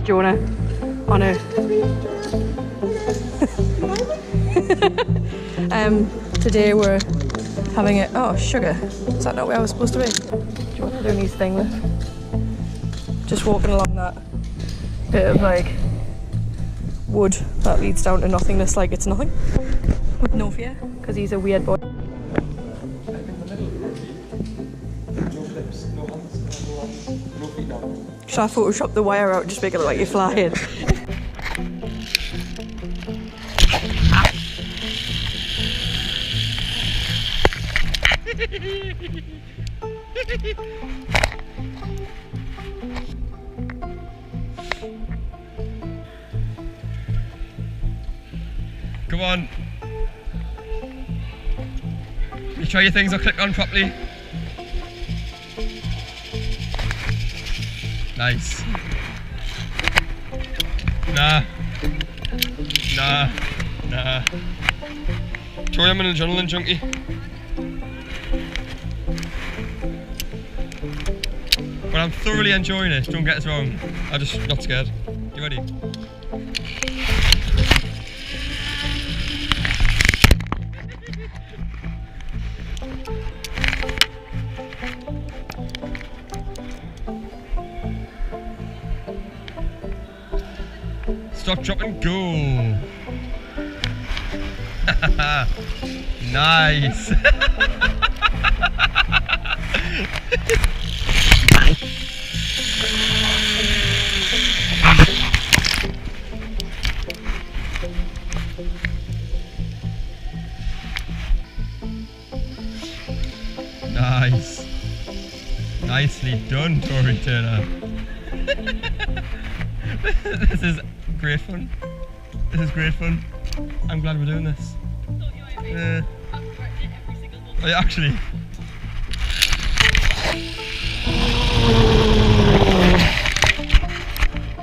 Jonah on a... today we're having it. Oh, sugar. Is that not where I was supposed to be? Jonah doing his thing with. Just walking along that bit of like wood that leads down to nothingness, like it's nothing. With no fear, because he's a weird boy. Should I Photoshop the wire out, just make it look like you're flying? Come on. You sure your things are clicked on properly? Nice. Nah. Tori, I'm an adrenaline junkie. But I'm thoroughly enjoying it, don't get us wrong. I'm just not scared. You ready? Stop, drop and go. Nice. Nice. Nicely done, Tori Turner. This is great fun. This is great fun. I'm glad we're doing this. Oh, yeah, actually.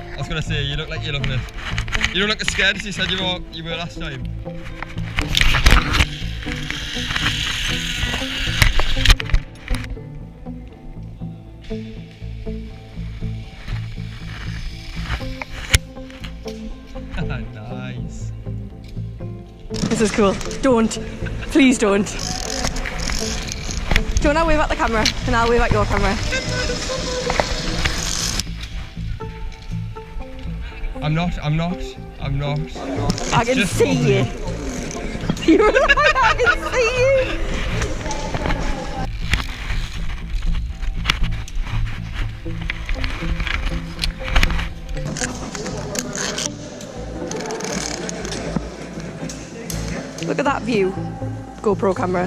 I was gonna say, you look like you're loving it. You don't look as scared as you said you were last time. Nice. This is cool. Don't. Please don't. Jonah, wave at the camera and I'll wave at your camera. I'm not. I can see you. You're like, I can see you. Look at that view. GoPro camera.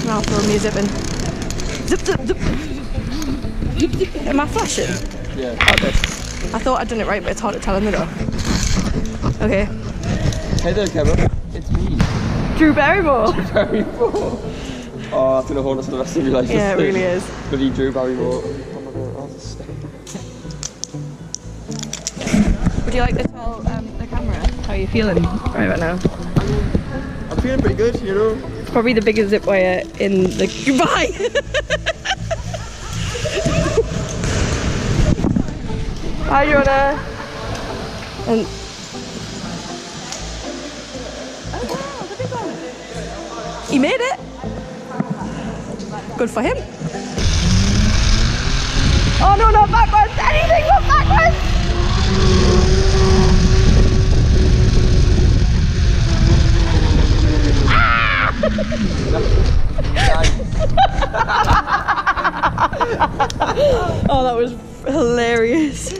Now film me zipping. Zip, zip, zip. Zip, zip. Am I flashing? Yeah. Oh, good. I thought I'd done it right, but it's hard to tell in the dark. Okay. Hey there, Kevin. It's me. Drew Barrymore. Barrymore. Oh, that's gonna haunt us for the rest of your life. Yeah, it really is. Bloody Drew Barrymore. Would you like to tell the camera how you're feeling right now? I'm feeling pretty good, you know. It's probably the biggest zip wire in the goodbye. Hi, Jonah. And he made it. Good for him. Oh no, not backwards! Anything but backwards! Oh, that was hilarious.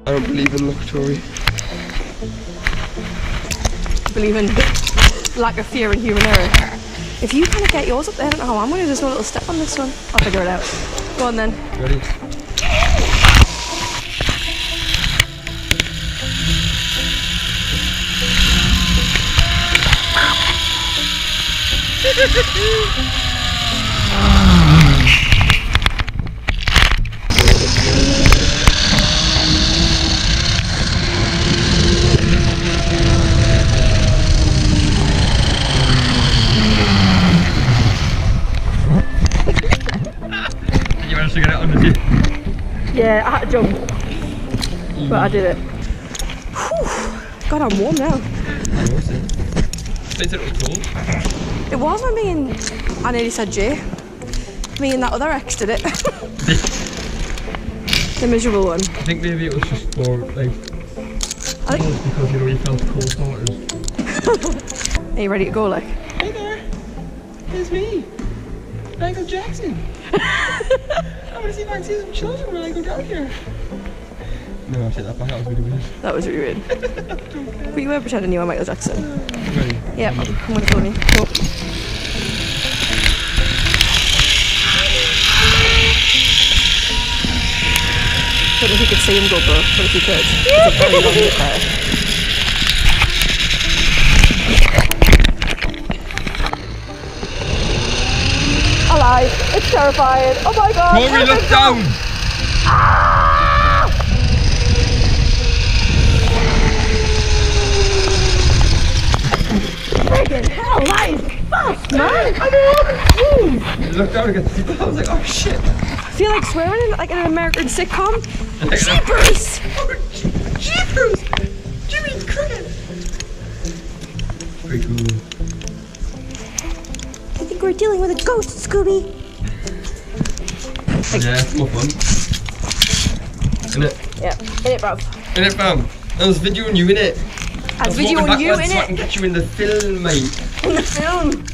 I don't believe in luck, Tori. Believe in lack of fear and human error. If you kind of get yours up there, I don't know how I'm going to. There's no little step on this one. I'll figure it out. Go on then. Ready? Yeah, I had to jump. But I did it. Whew. God, I'm warm now. I know it. Is it really cold? It was when me and I nearly said Jay. Me and that other ex did it. The miserable one. I think maybe it was just more like cold because you know you felt cold waters. Are you ready to go, like? Hey there, it's me, Michael Jackson. I'm gonna see if I can see some children when I go down here. No, I'll take that back, that was really weird. That was really weird. Okay. But you were pretending you were Michael Jackson. Ready? Yep, I'm gonna follow me. Go. I don't know if you could see him GoPro, but if you could, it's a very long bit there. Alive! It's terrifying! Oh my god! Tori, look down! Ah! Friggin' hell, that is fast, man! I know! Jeez! Look down against people, I was like, oh shit! I feel like swearing in like an American sitcom. Jeepers! Oh, jeepers! Jimmy Cricket! Pretty cool. I think we're dealing with a ghost, Scooby. Yeah, it's more fun. Innit? Yeah, in it, bruv. Innit, fam? I was videoing you, innit? I was videoing you, innit? So I can get you in the film, mate. In the film?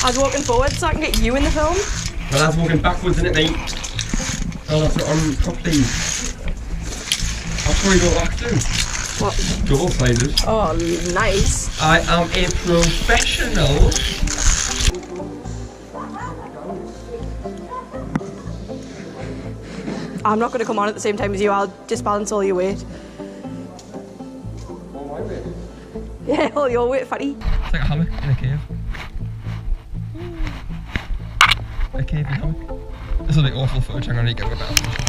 I was walking forward so I can get you in the film. Well, I was walking backwards, innit, mate? Oh, that's what I'm properly. That's where you go back to. What? Go players. Oh, nice. I am a professional. I'm not going to come on at the same time as you. I'll disbalance all your weight. All my weight? Yeah, all your weight, fatty. It's like a hammock in a cave. A cavey hammock. This will be awful footage. I'm going to get a better footage.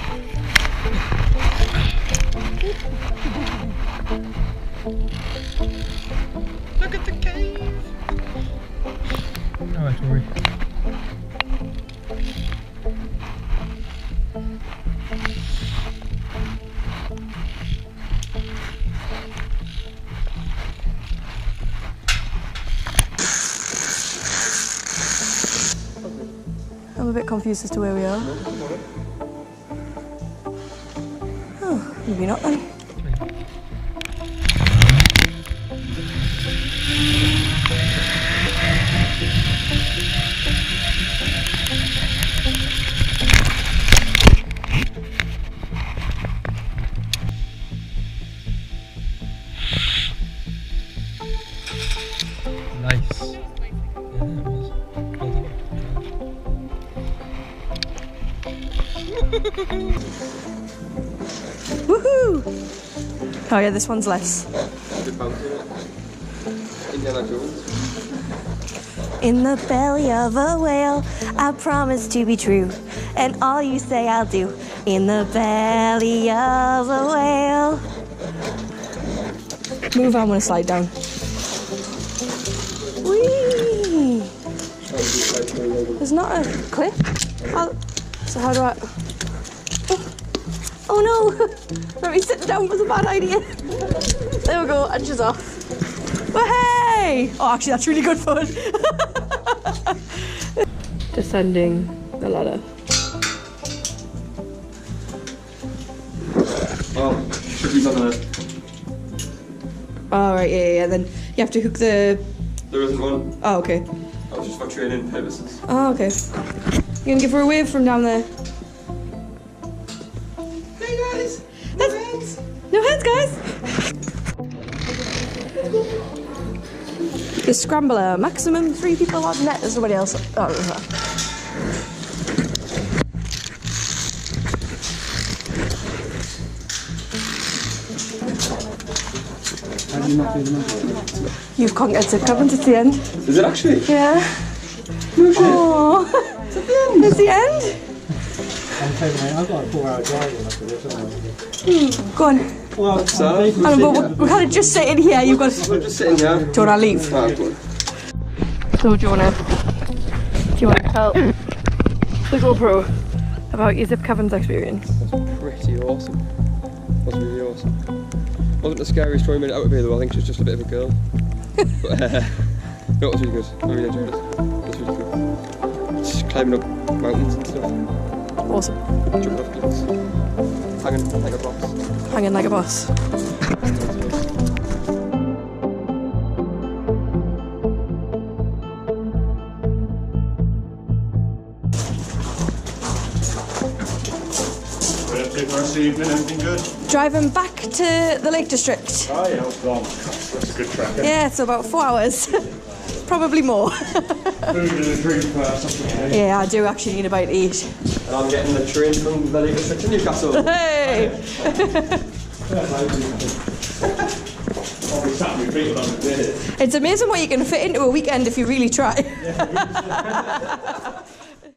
Look at the cave. Alright, Tori. I'm a bit confused as to where we are. Oh, maybe not then. Nice. Yeah, it was. Well done. Woohoo! Oh yeah, this one's less. In the belly of a whale, I promise to be true, and all you say I'll do. In the belly of a whale. Move, I want to slide down. Whee! There's not a clip. So how do I? Oh no! Maybe sitting down was a bad idea. There we go, edges off. But hey! Oh, actually, that's really good fun. Descending the ladder. Oh, should be done it. Oh, right, yeah. Then you have to hook the. There isn't one. Oh, okay. That was just for training purposes. Oh, okay. You gonna give her a wave from down there? Hey guys! No heads! No heads, guys! The scrambler, maximum 3 people on net. There's nobody else. Oh, there's that. How do you not do the number? You can't get to Caverns, it's the end. Is it actually? Yeah. No shit. Oh, It's at the end. it's the end. I'm taking it. I've got a 4-hour drive after this, haven't I? Go on. Well, So? We can't just sit in here. You've got to. We're just sitting here. Do you want to leave? Ah, good. So, Jonah, do you want to tell the GoPro about your Zip Caverns experience? Pretty really awesome. It was really awesome. Wasn't the scariest Tori made it out of here though, I think she was just a bit of a girl. But no, it was really good. I really enjoyed it. It was really cool. Just climbing up mountains and stuff. Awesome. Jumping off cliffs. Hanging like a boss. Hanging like a boss. Last evening, anything good? Driving back to the Lake District. Oh yeah, that's a good track. Yeah, it's about 4 hours. Probably more. Food and a drink first. Yeah, I do actually need a bite to eat. And I'm getting the train from the Lake District to Newcastle. Hey! I'll be sat with people on the day. It's amazing what you can fit into a weekend if you really try.